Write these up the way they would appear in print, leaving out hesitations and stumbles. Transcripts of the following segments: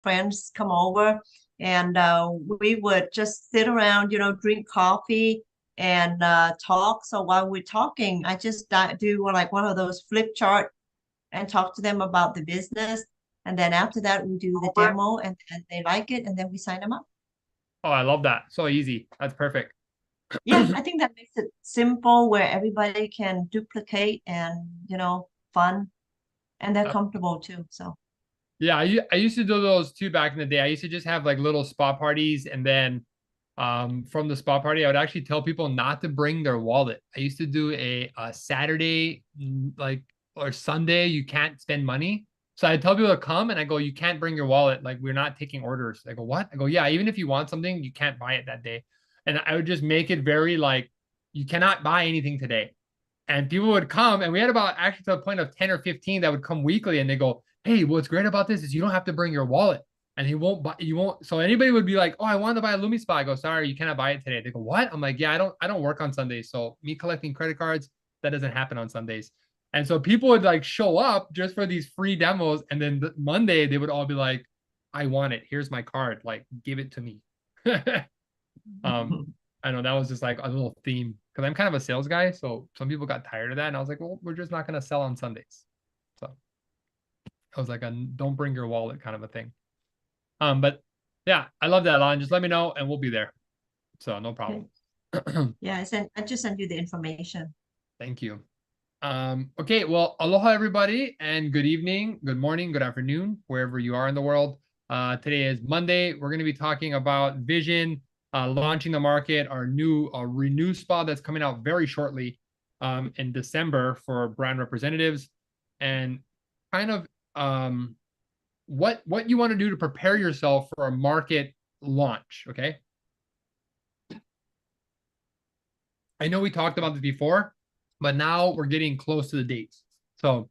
friends come over, and we would just sit around, drink coffee and talk. So while we're talking, I just do like one of those flip chart and talk to them about the business. And then after that, we do the demo, and they like it, and then we sign them up. Oh, I love that. So easy. That's perfect. Yeah, I think that makes it simple where everybody can duplicate and, fun, and they're comfortable too. So, Yeah, I used to do those too back in the day. I used to just have like little spa parties, and then from the spa party, I would actually tell people not to bring their wallet. I used to do a Saturday like or Sunday, you can't spend money. So I tell people to come, and I go, you can't bring your wallet. Like, we're not taking orders. I go, what? I go, yeah, even if you want something, you can't buy it that day. And I would just make it very like, you cannot buy anything today. And people would come, and we had about actually to the point of 10 or 15 that would come weekly, and they go, hey, what's great about this is you don't have to bring your wallet, and he won't buy, you won't. So anybody would be like, oh, I wanted to buy a Lumi Spa. I go, sorry, you cannot buy it today. They go, what? I'm like, yeah, I don't work on Sundays. So me collecting credit cards, that doesn't happen on Sundays. And so people would like show up just for these free demos. And then Monday they would all be like, I want it. Here's my card. Like, give it to me. um, I know that was just like a little theme because I'm kind of a sales guy. So some people got tired of that. And I was like, well, we're just not going to sell on Sundays. So I was like, a don't bring your wallet kind of a thing. But yeah, I love that, Lon. Just let me know and we'll be there. So no okay. problem. Yeah, I just sent you the information. Thank you. Okay, well, aloha everybody, and good evening, good morning, good afternoon, wherever you are in the world. Today is Monday. We're going to be talking about vision, launching the market, our new Renu Spa that's coming out very shortly in December for brand representatives, and kind of what you want to do to prepare yourself for a market launch. Okay, I know we talked about this before, but now we're getting close to the dates. So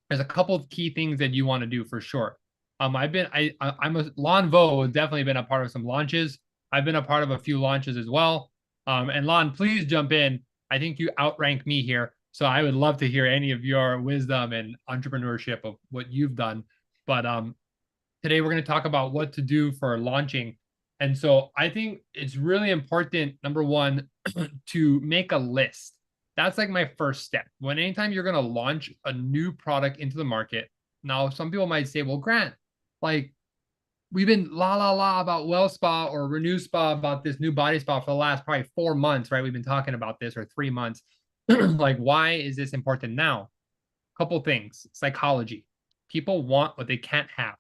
there's a couple of key things that you want to do for sure. I'm a Lon Vo has definitely been a part of some launches. I've been a part of a few launches as well. And Lon, please jump in. I think you outrank me here. So I would love to hear any of your wisdom and entrepreneurship of what you've done. But today we're going to talk about what to do for launching. And so I think it's really important, number one, to make a list. That's like my first step. When anytime you're going to launch a new product into the market, now some people might say, well, Grant, like we've been la la la about Well Spa or Renew Spa about this new body spa for the last probably 4 months, right? We've been talking about this, or 3 months. Like, why is this important now? Couple things. Psychology. People want what they can't have.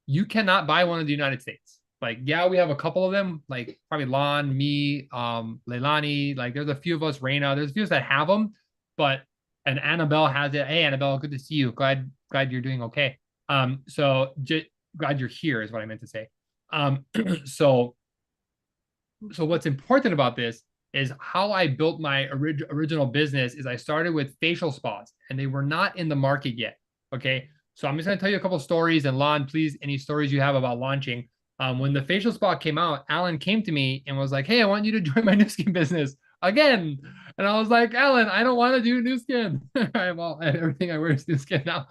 You cannot buy one in the United States. Like, yeah, we have a couple of them, like probably Lon, me, Leilani, like there's a few of us, Raina, there's a few of us that have them, but and Annabelle has it. Hey, Annabelle, good to see you. Glad you're doing okay. So just glad you're here is what I meant to say. Um, so what's important about this is how I built my original business is I started with facial spas, and they were not in the market yet. Okay. So I'm just going to tell you a couple stories, and Lon, please, any stories you have about launching. When the facial spa came out, Alan came to me and was like, hey, I want you to join my new skin business again. And I was like, Alan, I don't want to do new skin. Well, everything I wear is new skin now.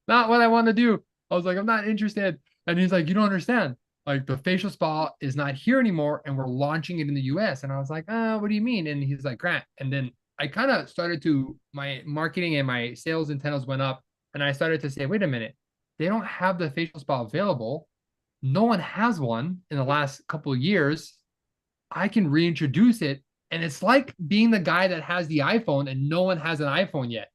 Not what I want to do. I was like, I'm not interested. And he's like, you don't understand. Like, the facial spa is not here anymore, and we're launching it in the US. And I was like, what do you mean? And he's like, Grant. And then I kind of started to, my marketing and my sales antennas went up, and I started to say, wait a minute, they don't have the facial spa available. No one has one in the last couple of years. I can reintroduce it. And it's like being the guy that has the iPhone and no one has an iPhone yet.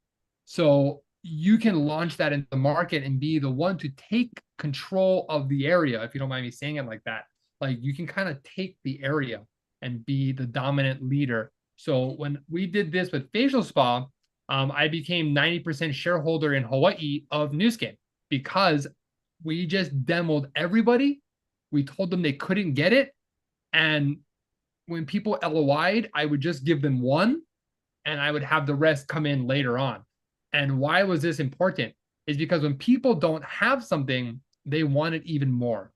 So you can launch that into the market and be the one to take control of the area, if you don't mind me saying it like that. Like, you can kind of take the area and be the dominant leader. So when we did this with facial spa, I became 90% shareholder in Hawaii of Nu Skin because we just demoed everybody. We told them they couldn't get it. And when people LOI'd, I would just give them one, and I would have the rest come in later on. And why was this important? Is because when people don't have something, they want it even more.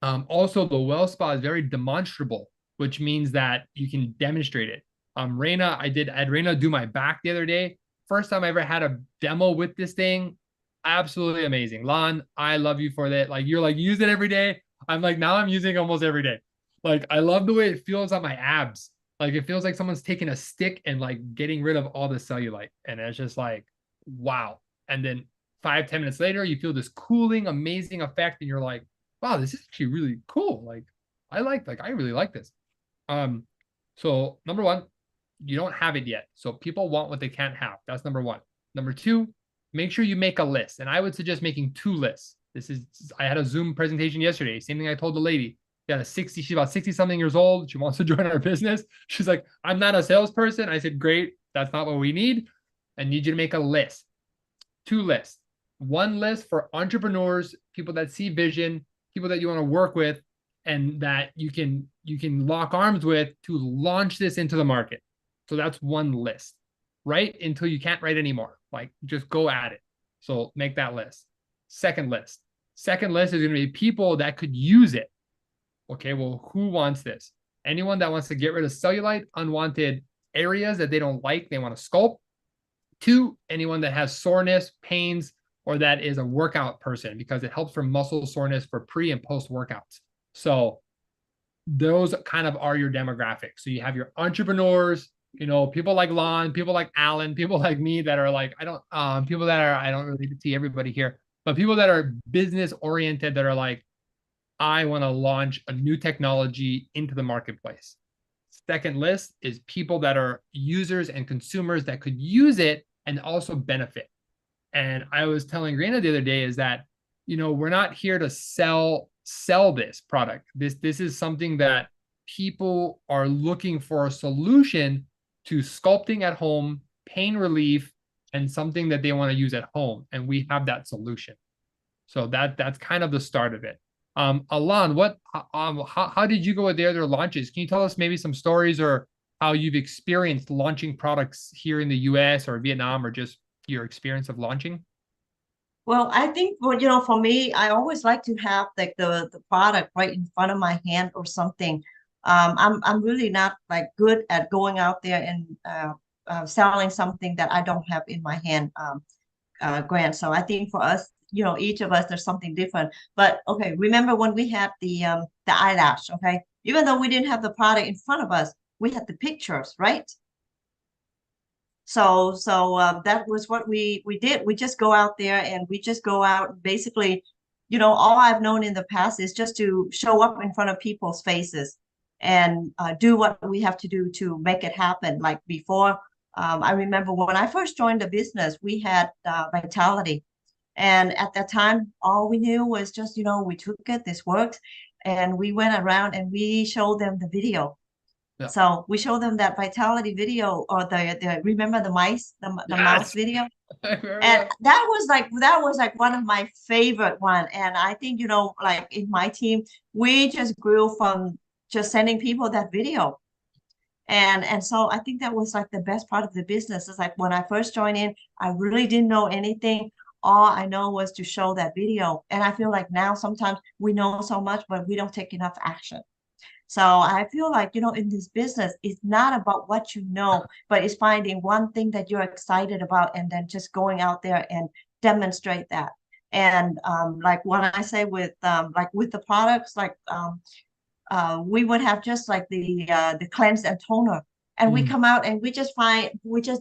Also, the Well Spa is very demonstrable, which means that you can demonstrate it. Raina, I had Raina do my back the other day. First time I ever had a demo with this thing. absolutely amazing. Lon, I love you for that. Like you're like use it every day. I'm like now I'm using it almost every day. Like I love the way it feels on my abs. Like it feels like someone's taking a stick and like getting rid of all the cellulite. And it's just like, wow. And then 5, 10 minutes later, you feel this cooling, amazing effect, and you're like, wow, this is actually really cool. Like I really like this. Um, so number one, you don't have it yet. So people want what they can't have. That's number one. Number two, make sure you make a list. And I would suggest making 2 lists. I had a Zoom presentation yesterday. Same thing I told the lady. She's about 60 something years old. She wants to join our business. She's like, I'm not a salesperson. I said, great. That's not what we need. I need you to make a list. 2 lists. One list for entrepreneurs, people that see vision, people that you want to work with, and that you can lock arms with to launch this into the market. So that's one list. Write until you can't write anymore. Like just go at it. So make that list. Second list. Second list is going to be people that could use it. Okay, well, who wants this? Anyone that wants to get rid of cellulite, unwanted areas that they don't like, they want to sculpt. 2, anyone that has soreness, pains, or that is a workout person because it helps for muscle soreness for pre and post workouts. So those kind of are your demographics. So you have your entrepreneurs, people like Lon, people like Alan, people like me that are like, I don't really see everybody here, but people that are business oriented that are like, I want to launch a new technology into the marketplace. Second list is people that are users and consumers that could use it and also benefit. And I was telling Reina the other day is that, we're not here to sell this product. This is something that people are looking for a solution to sculpting at home, pain relief, and something that they want to use at home. And we have that solution. So that's kind of the start of it. Alan, how did you go with their launches? Can you tell us maybe some stories or how you've experienced launching products here in the US or Vietnam or just your experience of launching? Well, I think, well, for me, I always like to have like the product right in front of my hand or something. I'm really not like good at going out there and selling something that I don't have in my hand, Grant. So I think for us, each of us, there's something different. But okay, remember when we had the eyelash, okay? Even though we didn't have the product in front of us, we had the pictures, right? So that was what we did. We just go out there and we just go out basically, all I've known in the past is just to show up in front of people's faces and do what we have to do to make it happen. Like before, I remember when I first joined the business, we had Vitality. And at that time, all we knew was just, we took it, this works. And we went around and we showed them the video. Yeah. So we show them that Vitality video or the remember the mice, the mouse video. And that was like one of my favorite one. And I think, like in my team, we just grew from just sending people that video. And so I think that was like the best part of the business. It's like when I first joined in, I really didn't know anything. All I know was to show that video. And I feel like now sometimes we know so much, but we don't take enough action. So I feel like, in this business, it's not about what you know, but it's finding one thing that you're excited about and then just going out there and demonstrate that. And like when I say with the products, like we would have just like the cleanse and toner. And we come out and we just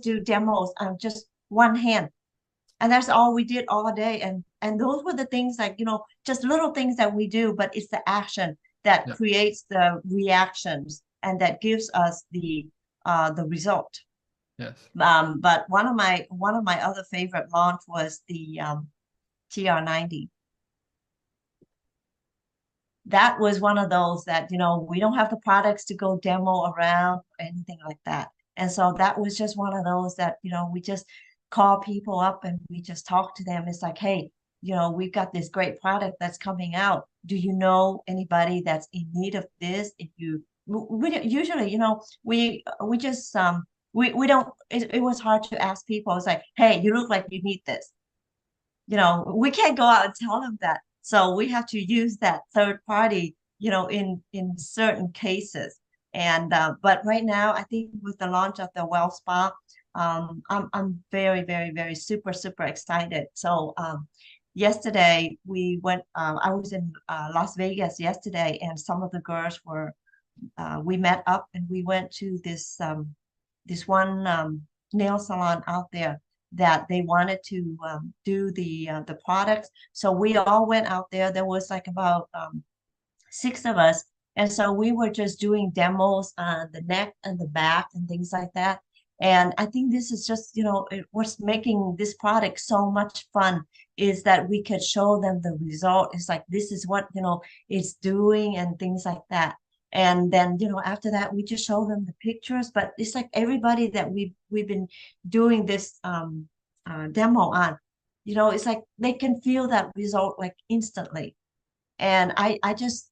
do demos on just one hand. And that's all we did all day. And those were the things like, just little things that we do, but it's the action that Yeah. creates the reactions and that gives us the result. Yes. But one of my other favorite launch was the TR90. That was one of those that, we don't have the products to go demo around or anything like that. And so that was just one of those that, we just call people up and we just talk to them. It's like, hey, we've got this great product that's coming out. Do you know anybody that's in need of this? If you, we usually, we just, we don't, it was hard to ask people. It's like, hey, you look like you need this. We can't go out and tell them that. So we have to use that third party, in certain cases. And but right now, I think with the launch of the Well Spa, I'm very, very, very super excited. So yesterday we went, I was in Las Vegas yesterday, and some of the girls were, we met up and we went to this one nail salon out there that they wanted to do the products. So we all went out there. There was like about six of us. And so we were just doing demos on the neck and the back and things like that. And I think this is just, what's making this product so much fun is that we could show them the result. It's like, this is what, it's doing and things like that. And then, after that, we just show them the pictures. But it's like everybody that we've been doing this demo on, it's like they can feel that result like instantly. And I just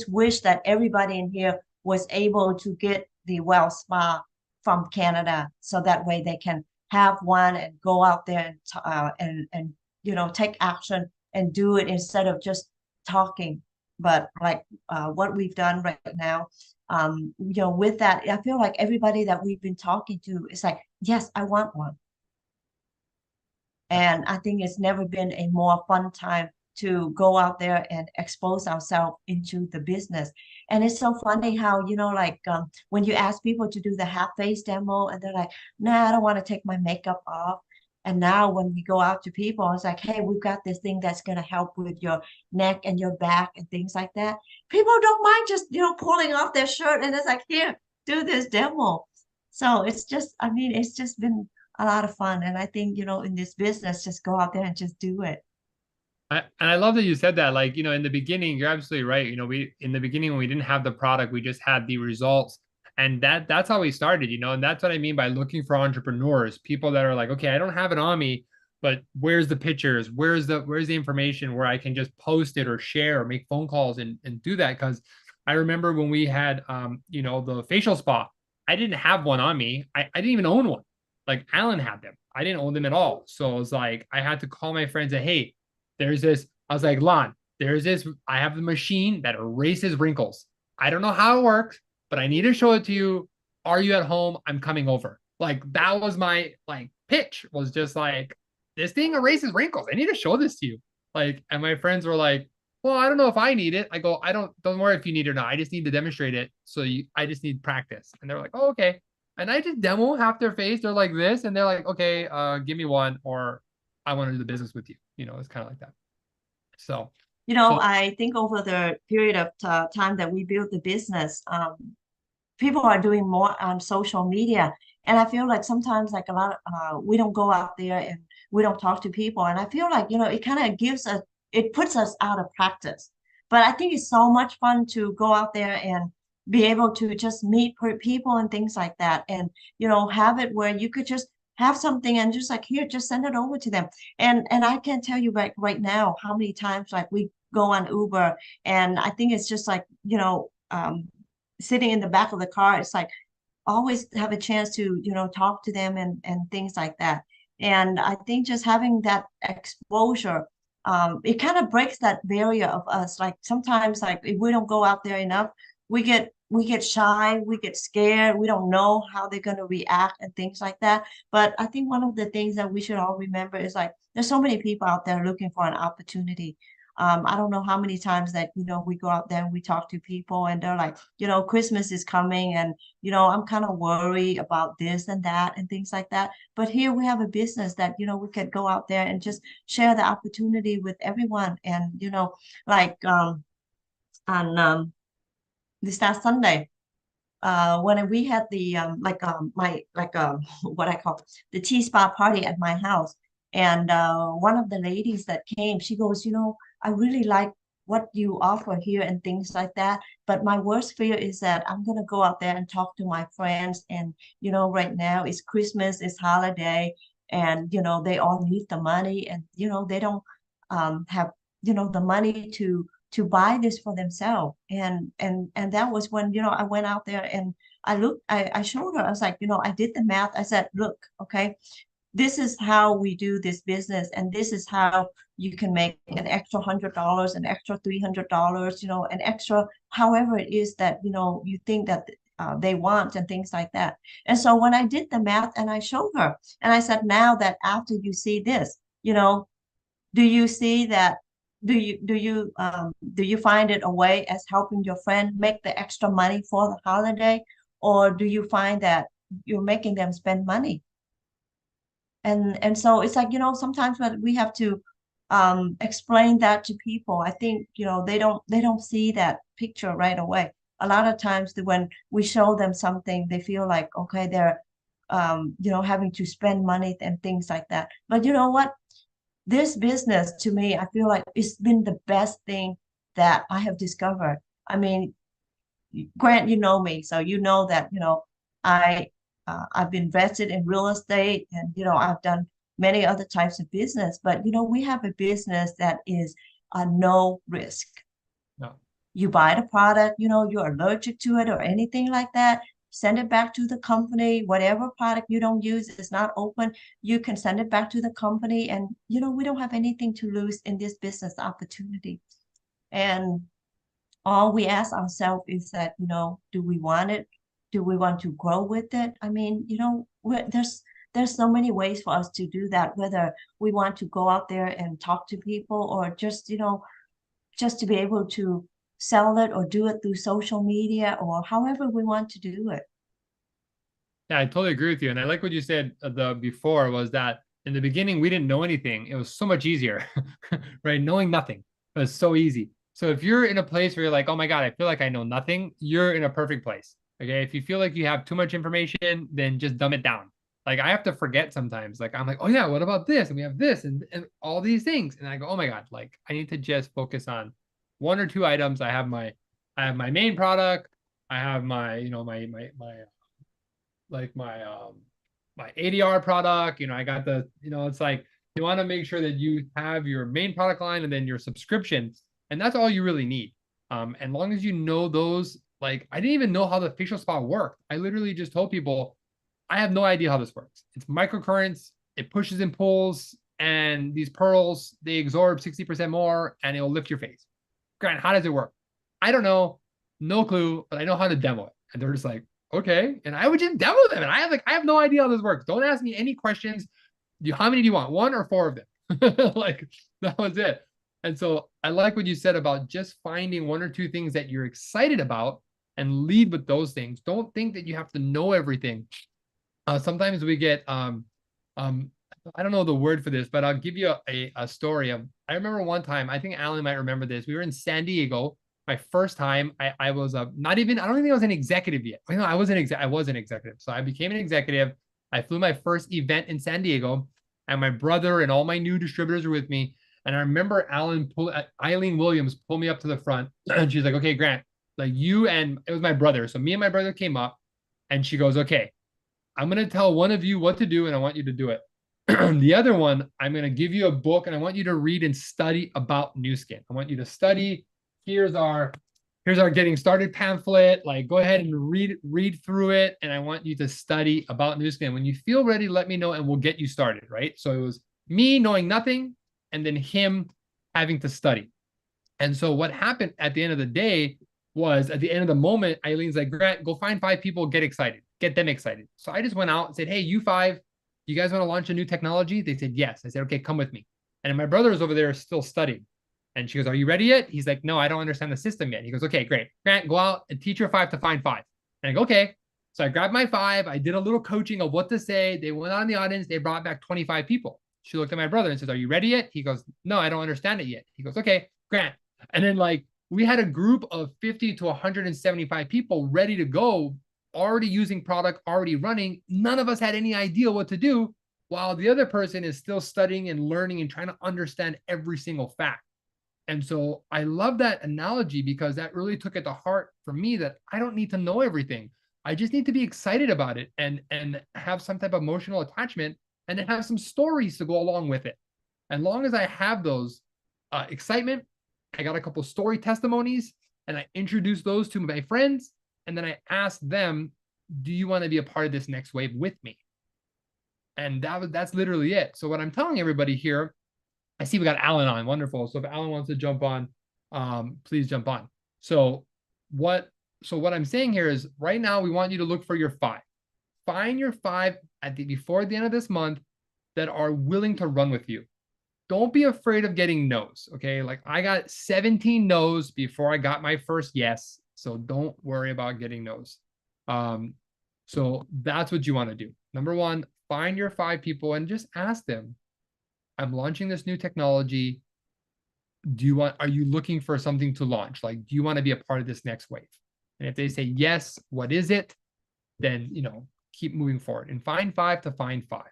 wish that everybody in here was able to get the well spa from Canada, so that way they can have one and go out there and take action and do it instead of just talking. But like what we've done right now, with that, I feel like everybody that we've been talking to is like, yes, I want one. And I think it's never been a more fun time to go out there and expose ourselves into the business. And it's so funny how, when you ask people to do the half face demo and they're like, nah, I don't want to take my makeup off. And now when we go out to people, it's like, hey, we've got this thing that's going to help with your neck and your back and things like that. People don't mind just, pulling off their shirt and it's like, here, do this demo. So it's just, it's just been a lot of fun. And I think, in this business, just go out there and just do it. And I love that you said that. Like, in the beginning, you're absolutely right. We in the beginning when we didn't have the product, we just had the results. And that's how we started, and that's what I mean by looking for entrepreneurs, people that are like, okay, I don't have it on me, but where's the pictures? Where's the information where I can just post it or share or make phone calls and do that? Because I remember when we had the facial spa, I didn't have one on me. I didn't even own one. Like Alan had them. I didn't own them at all. So it was like I had to call my friends and say, hey, there's this. I was like, Lon, there's this. I have the machine that erases wrinkles. I don't know how it works, but I need to show it to you. Are you at home? I'm coming over. Like that was my pitch, was just like, this thing erases wrinkles. I need to show this to you. Like, and my friends were like, well, I don't know if I need it. I go, don't worry if you need it or not. I just need to demonstrate it. So I just need practice. And they're like, oh, okay. And I just demo half their face. They're like this. And they're like, okay, give me one, or I want to do the business with you. It's kind of like that. So, I think over the period of time that we built the business, people are doing more on social media. And I feel like sometimes like a lot of, we don't go out there and we don't talk to people. And I feel like, it kind of it puts us out of practice. But I think it's so much fun to go out there and be able to just meet people and things like that. And, have it where you could just have something and just like, here, just send it over to them. And I can't tell you right now how many times like we go on Uber, and I think it's just like, sitting in the back of the car, it's like always have a chance to, talk to them and things like that. And I think just having that exposure, it kind of breaks that barrier of us. Like sometimes like if we don't go out there enough, we get shy, we get scared, we don't know how they're going to react and things like that. But I think one of the things that we should all remember is like there's so many people out there looking for an opportunity. I don't know how many times that, we go out there and we talk to people and they're like, Christmas is coming and, I'm kind of worried about this and that and things like that. But here we have a business that, we could go out there and just share the opportunity with everyone. And, like on this last Sunday, when we had the what I call the tea spa party at my house, and one of the ladies that came, she goes, I really like what you offer here and things like that, but my worst fear is that I'm gonna go out there and talk to my friends, and right now it's Christmas, it's holiday, and they all need the money, and they don't have the money to buy this for themselves. And that was when, I went out there and I showed her, I was like, I did the math. I said, look, okay, this is how we do this business. And this is how you can make an extra $100, an extra $300, an extra, however it is that, you think that they want and things like that. And so when I did the math and I showed her, and I said, now that after you see this, do you see that? Do you find it a way as helping your friend make the extra money for the holiday, or do you find that you're making them spend money? And so it's like, sometimes when we have to explain that to people, I think, they don't see that picture right away. A lot of times when we show them something, they feel like, okay, they're having to spend money and things like that. But you know what? This business to me, I feel like it's been the best thing that I have discovered. I mean, Grant, you know me, so you know that I I've invested in real estate, and I've done many other types of business, but we have a business that is a no risk. No. You buy the product, you're allergic to it or anything like that, send it back to the company. Whatever product you don't use is not open, you can send it back to the company, and we don't have anything to lose in this business opportunity. And all we ask ourselves is that, do we want it? Do we want to grow with it? I mean, there's so many ways for us to do that, whether we want to go out there and talk to people, or just to be able to sell it or do it through social media, or however we want to do it. Yeah, I totally agree with you. And I like what you said the before was that in the beginning, we didn't know anything. It was so much easier, right? Knowing nothing was so easy. So if you're in a place where you're like, oh my God, I feel like I know nothing, you're in a perfect place. Okay. If you feel like you have too much information, then just dumb it down. Like I have to forget sometimes. Like I'm like, oh yeah, what about this? And we have this and all these things. And I go, oh my God, like I need to just focus on one or two items. I have my main product. I have my, like my ADR product. I got the, it's like you want to make sure that you have your main product line and then your subscriptions, and that's all you really need. And long as you know those, like I didn't even know how the facial spa worked. I literally just told people, I have no idea how this works. It's microcurrents, it pushes and pulls, and these pearls, they absorb 60% more and it will lift your face. Grant, how does it work? I don't know, no clue, but I know how to demo it. And they're just like, okay. And I would just demo them. And I have no idea how this works. Don't ask me any questions. How many do you want? One or four of them? Like that was it. And so I like what you said about just finding one or two things that you're excited about and lead with those things. Don't think that you have to know everything. Sometimes we get I don't know the word for this, but I'll give you a story of, I remember one time, I think Alan might remember this. We were in San Diego. My first time, I was not even, I don't even think I was an executive yet. I was an executive. So I became an executive. I flew my first event in San Diego, and my brother and all my new distributors were with me. And I remember Eileen Williams pulled me up to the front, and she's like, okay, Grant, like you, and it was my brother. So me and my brother came up, and she goes, okay, I'm going to tell one of you what to do, and I want you to do it. The other one, I'm going to give you a book, and I want you to read and study about Nu Skin. I want you to study. Here's our getting started pamphlet. Like, go ahead and read through it, and I want you to study about Nu Skin. When you feel ready, let me know, and we'll get you started, right? So it was me knowing nothing, and then him having to study. And so what happened at the end of the day was, at the end of the moment, Eileen's like, Grant, go find 5 people, get them excited. So I just went out and said, hey, you 5, you guys want to launch a new technology? They said, yes. I said, okay, come with me. And my brother was over there still studying. And she goes, are you ready yet? He's like, no, I don't understand the system yet. He goes, okay, great. Grant, go out and teach your 5 to find 5. And I go, okay. So I grabbed my 5. I did a little coaching of what to say. They went out in the audience. They brought back 25 people. She looked at my brother and says, are you ready yet? He goes, no, I don't understand it yet. He goes, okay, Grant. And then like we had a group of 50 to 175 people ready to go, already using product, already running. None of us had any idea what to do, while the other person is still studying and learning and trying to understand every single fact. And so I love that analogy, because that really took it to heart for me, that I don't need to know everything. I just need to be excited about it and have some type of emotional attachment, and then have some stories to go along with it. And long as I have those excitement, I got a couple story testimonies, and I introduce those to my friends, and then I ask them, do you want to be a part of this next wave with me? And that's literally it. So what I'm telling everybody here, I see we got Alan on. Wonderful. So if Alan wants to jump on, please jump on. So what so what I'm saying here is right now we want you to look for your 5. Find your 5 before the end of this month that are willing to run with you. Don't be afraid of getting no's. Okay. Like I got 17 no's before I got my first yes. So don't worry about getting no's. So that's what you want to do. Number 1, find your 5 people and just ask them, I'm launching this new technology. Are you looking for something to launch? Like, do you want to be a part of this next wave? And if they say yes, what is it? Then, keep moving forward and find 5 to find 5.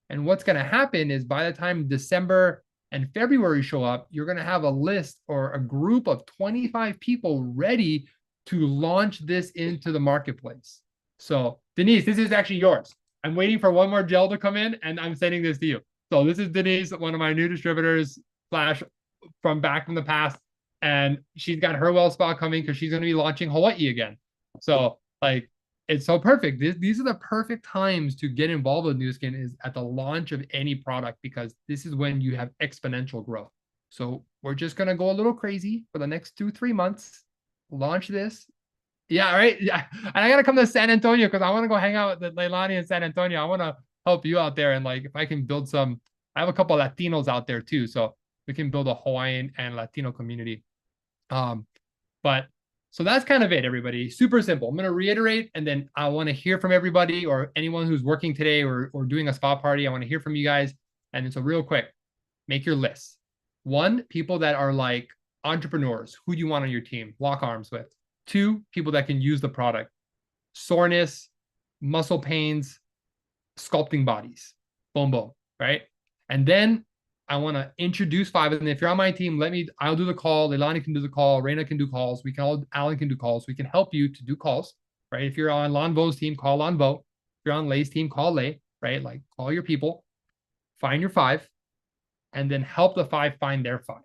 And what's going to happen is by the time December and February show up, you're going to have a list or a group of 25 people ready to launch this into the marketplace. So Denise, this is actually yours. I'm waiting for one more gel to come in and I'm sending this to you. So this is Denise, one of my new distributors from back from the past. And she's got her well spa coming because she's going to be launching Hawaii again. So like, it's so perfect. These are the perfect times to get involved with Nu Skin is at the launch of any product, because this is when you have exponential growth. So we're just going to go a little crazy for the next 2-3 months, launch this. Yeah, right. Yeah. And I got to come to San Antonio because I want to go hang out with Leilani in San Antonio. I want to help you out there. And like, if I can build I have a couple of Latinos out there too. So we can build a Hawaiian and Latino community. But so that's kind of it, everybody. Super simple. I'm going to reiterate, and then I want to hear from everybody or anyone who's working today or doing a spa party. I want to hear from you guys. And so real quick, make your list. 1, people that are like entrepreneurs. Who do you want on your team? Lock arms with. 2, people that can use the product. Soreness, muscle pains, sculpting bodies. Boom, boom, right? And then I want to introduce 5. And if you're on my team, I'll do the call. Leilani can do the call. Reina can do calls. Alan can do calls. We can help you to do calls, right? If you're on Lon Vo's team, call Lon Vo. If you're on Lay's team, call Lay, right? Like call your people, find your 5, and then help the 5 find their 5.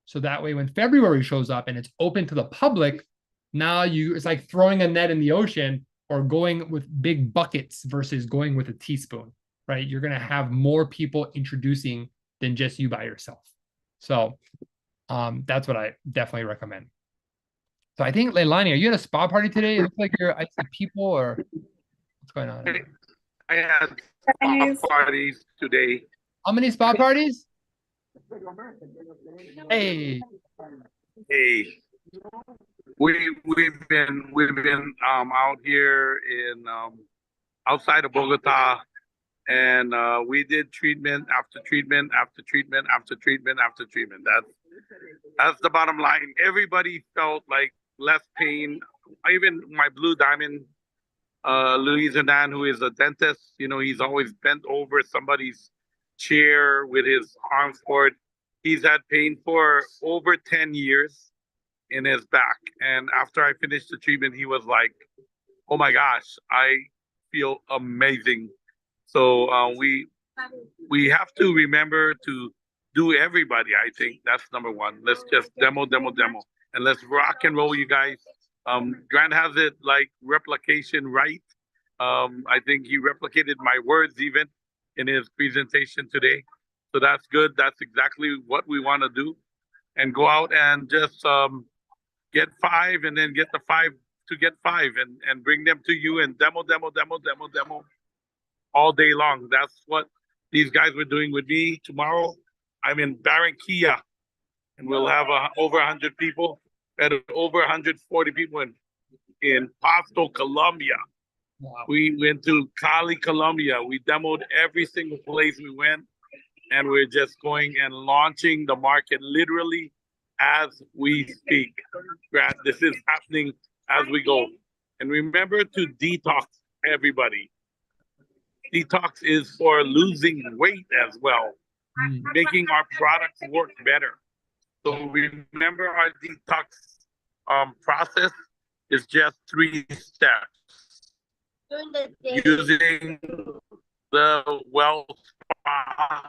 So that way, when February shows up and it's open to the public, now it's like throwing a net in the ocean or going with big buckets versus going with a teaspoon, right? You're going to have more people introducing than just you by yourself. So that's what I definitely recommend. So I think, Leilani, are you at a spa party today? It looks like I see people, or what's going on? I had spa parties today. How many spa parties? Hey. We've been out here in outside of Bogota, and we did treatment after treatment after treatment after treatment after treatment. That's the bottom line. Everybody felt like less pain. Even my Blue Diamond, Luis Hernan, who is a dentist, he's always bent over somebody's chair with his arms forward. He's had pain for over 10 years in his back. And after I finished the treatment, he was like, oh my gosh, I feel amazing. So we have to remember to do everybody. I think that's number 1. Let's just demo, and let's rock and roll, you guys. Grant has it like replication right. I think he replicated my words even in his presentation today. So that's good. That's exactly what we want to do, and go out and just get 5, and then get the 5 to get 5, and bring them to you and demo all day long. That's what these guys were doing with me. Tomorrow, I'm in Barranquilla, and we'll have over 100 people. At over 140 people in Pasto, Colombia. Wow. We went to Cali, Colombia. We demoed every single place we went, and we're just going and launching the market literally as we speak. Grant, this is happening as we go. And remember to detox, everybody. Detox is for losing weight as well, making our products work better. So remember, our detox process is just 3 steps. Using the well spa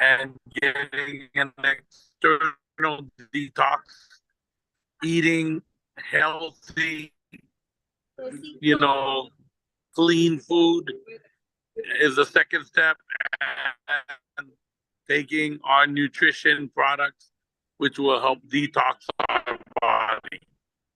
and getting an external detox, eating healthy, clean food is the second step, and taking our nutrition products, which will help detox our body.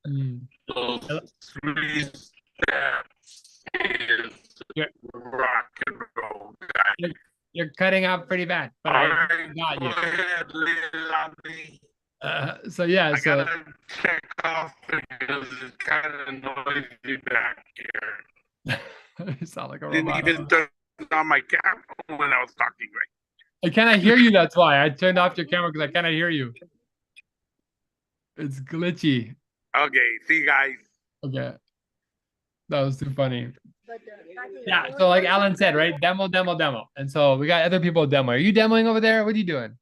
Mm. Those 3 steps is You're, rock and roll, guys. you're cutting out pretty bad, but All I right, got go you. ahead, lay it on me. So yeah, I so gotta check off because it's kind of noisy back here. you sound like a Didn't robot. even turn on my camera when I was talking, right? I cannot hear you. That's why I turned off your camera because I cannot hear you. It's glitchy. Okay, see you guys. Okay, that was too funny. Yeah, so like Alan said, right? Demo, demo, demo. And so we got other people demo. Are you demoing over there? What are you doing?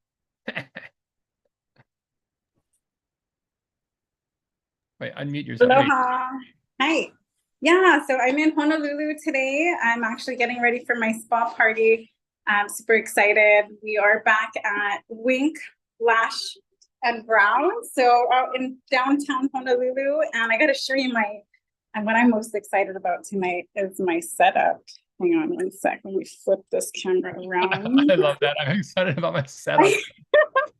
Wait, unmute yourself. There you Aloha. Hi. Yeah, so I'm in Honolulu today. I'm actually getting ready for my spa party. I'm super excited. We are back at Wink Lash and Brow, so out in downtown Honolulu. And I got to show you and what I'm most excited about tonight is my setup. Hang on one sec. Let me flip this camera around. I love that. I'm excited about my setup.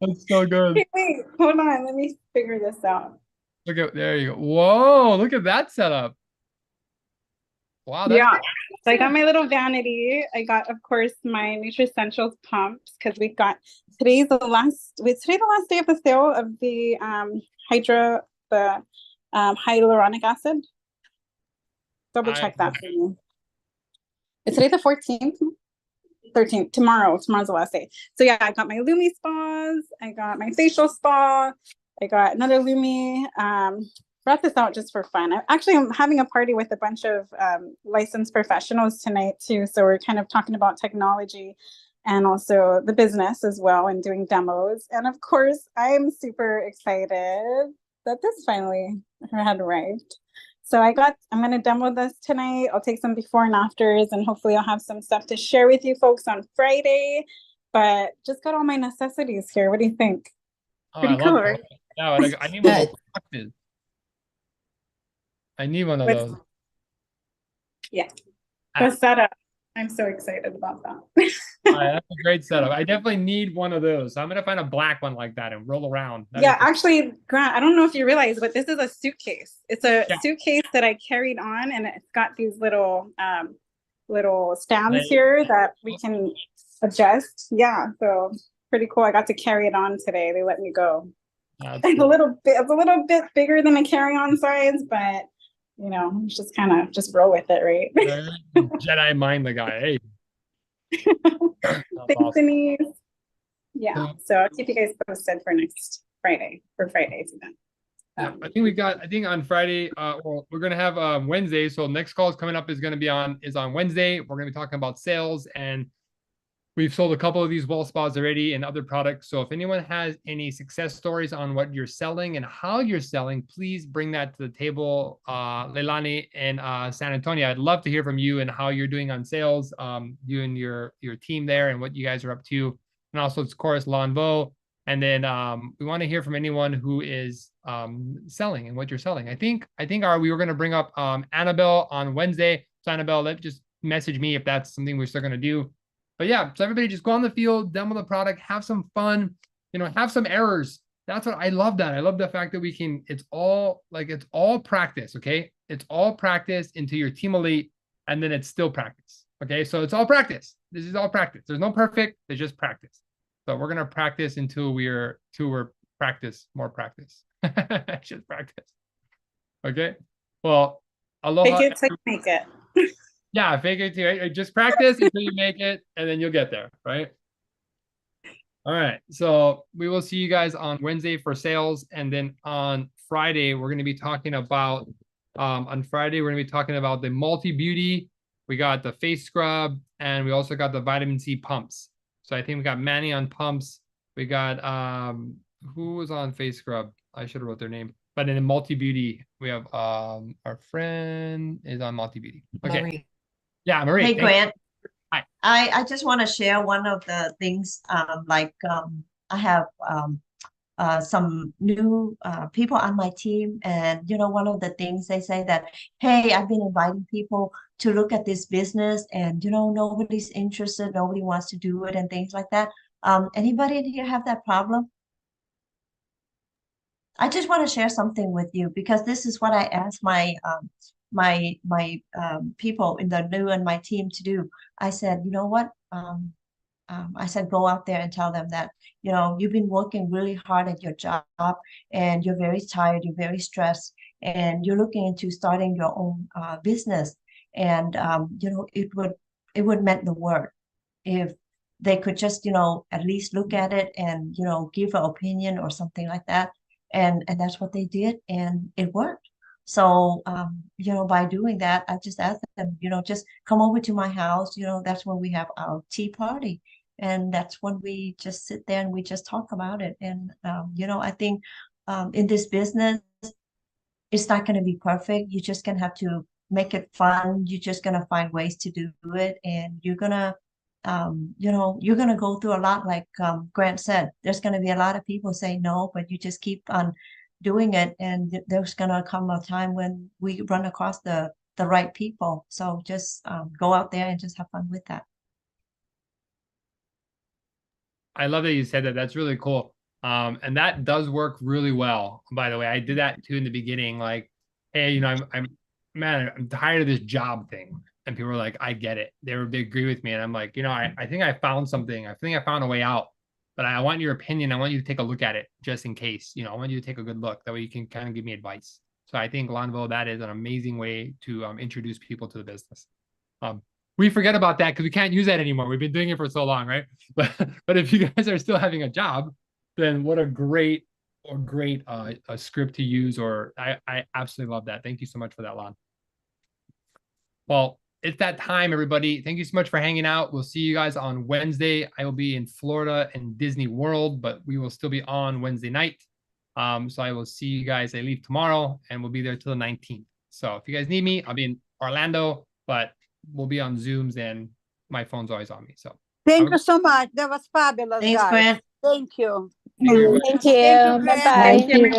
That's so good. Wait, hold on. Let me figure this out. Look at there you go. Whoa, look at that setup. Wow, that's Yeah. So I got my little vanity. I got, of course, my Nutricentials pumps because we've got today's the last day of the sale of the hyaluronic acid. Double check that for me. It's today the 14th. 13th. Tomorrow's the last day. So yeah, I got my Lumi spas, I got my facial spa, I got another Lumi. Brought this out just for fun. I'm having a party with a bunch of licensed professionals tonight too. So we're kind of talking about technology and also the business as well and doing demos. And of course, I'm super excited that this finally had arrived. So I'm going to demo this tonight. I'll take some before and afters and hopefully I'll have some stuff to share with you folks on Friday. But just got all my necessities here. What do you think? oh, Pretty cool, right? Yeah, I need one of those boxes. I need one of those. Yeah. The setup. I'm so excited about that. That's a great setup. I definitely need one of those. So I'm gonna find a black one like that and roll around. Yeah, actually, Grant, I don't know if you realize, but this is a suitcase. It's a suitcase that I carried on, and it's got these little stands here that we can adjust. Yeah, so pretty cool. I got to carry it on today. They let me go. It's a little bit bigger than a carry-on size, but just kind of roll with it, right? Jedi mind the guy. Hey. Thanks, awesome. Denise. Yeah, so I'll keep you guys posted for next Friday, Fridays event. I think on Friday, well, we're gonna have Wednesday. So next call is coming up is on Wednesday. We're gonna be talking about sales, and we've sold a couple of these wall spas already and other products. So if anyone has any success stories on what you're selling and how you're selling, please bring that to the table. Leilani and San Antonio, I'd love to hear from you and how you're doing on sales, you and your team there and what you guys are up to. And also, of course, Lanvo. And then we want to hear from anyone who is selling and what you're selling. I think we were going to bring up Annabelle on Wednesday. So Annabelle, just message me if that's something we're still going to do. But yeah, so everybody just go on the field, demo the product, have some fun, have some errors. That's what I love that. I love the fact that it's all practice, okay? It's all practice until your team elite, and then it's still practice, okay? So it's all practice. This is all practice. There's no perfect, there's just practice. So we're going to practice until we're more practice. Just practice. Okay? Well, aloha. Fake it till you make it. Yeah, fake it too. Just practice until you make it, and then you'll get there, right? All right. So we will see you guys on Wednesday for sales, and then on Friday we're going to be talking about. The multi beauty. We got the face scrub, and we also got the vitamin C pumps. So I think we got Manny on pumps. We got who was on face scrub? I should have wrote their name. But in multi beauty, we have our friend is on multi beauty. Okay. Marie. Yeah, Marie. Hey, Grant. Hi. I just want to share one of the things, I have some new people on my team, and one of the things they say that, hey, I've been inviting people to look at this business, and nobody's interested, nobody wants to do it, and things like that. Anybody in here have that problem? I just want to share something with you because this is what I asked my people in the new and my team to do. I said, you know what? I said, go out there and tell them that, you know, you've been working really hard at your job and you're very tired, you're very stressed, and you're looking into starting your own business. And you know, it would mean the world if they could just, you know, at least look at it and, you know, give an opinion or something like that. And that's what they did, and it worked. So, you know, by doing that, I just asked them, you know, just come over to my house. You know, that's when we have our tea party. And that's when we just sit there and we just talk about it. And, you know, I think in this business, it's not going to be perfect. You're just going to have to make it fun. You're just going to find ways to do it. And you're going to, you know, you're going to go through a lot. Like Grant said, there's going to be a lot of people say no, but you just keep on doing it. And there's going to come a time when we run across the right people. So just go out there and just have fun with that. I love that you said that. That's really cool. And that does work really well. By the way, I did that too in the beginning. Like, hey, you know, I'm tired of this job thing. And people were like, I get it. They agree with me. And I'm like, you know, I think I found something. I think I found a way out. But I want your opinion. I want you to take a look at it just in case. You know, I want you to take a good look. That way you can kind of give me advice. So I think, Lanvo, that is an amazing way to introduce people to the business. We forget about that because we can't use that anymore. We've been doing it for so long, right? But if you guys are still having a job, then what a great a script to use. Or I absolutely love that. Thank you so much for that, Lon. Well, it's that time, everybody. Thank you so much for hanging out. We'll see you guys on Wednesday. I will be in Florida and Disney World, but we will still be on Wednesday night. So I will see you guys. I leave tomorrow and we'll be there till the 19th. So if you guys need me, I'll be in Orlando, but we'll be on Zooms and my phone's always on me. So thank you so much. That was fabulous, Thanks, guys. Grant. Thank you. thank you very much. Thank you. Grant. Bye-bye. Thank you.